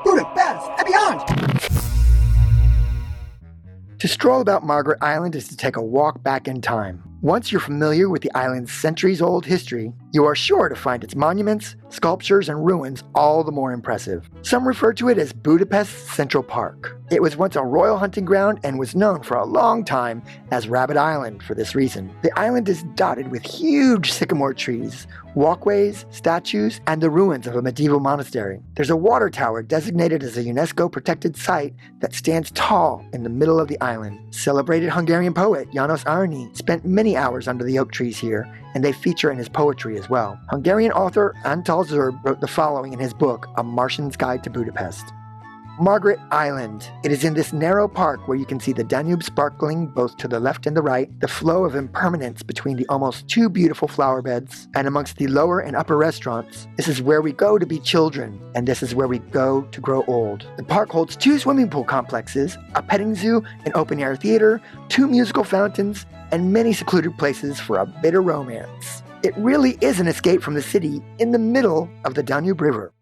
Budapest and beyond! To stroll about Margaret Island is to take a walk back in time. Once you're familiar with the island's centuries-old history, you are sure to find its monuments, sculptures, and ruins all the more impressive. Some refer to it as Budapest Central Park. It was once a royal hunting ground and was known for a long time as Rabbit Island for this reason. The island is dotted with huge sycamore trees, walkways, statues, and the ruins of a medieval monastery. There's a water tower designated as a UNESCO protected site that stands tall in the middle of the island. Celebrated Hungarian poet János Arany spent many hours under the oak trees here, and they feature in his poetry as well. Hungarian author Antal Szerb wrote the following in his book, A Martian's Guide to Budapest. Margaret Island. It is in this narrow park where you can see the Danube sparkling both to the left and the right, the flow of impermanence between the almost two beautiful flower beds, and amongst the lower and upper restaurants. This is where we go to be children, and this is where we go to grow old. The park holds 2 swimming pool complexes, a petting zoo, an open-air theater, 2 musical fountains, and many secluded places for a bit of romance. It really is an escape from the city in the middle of the Danube River.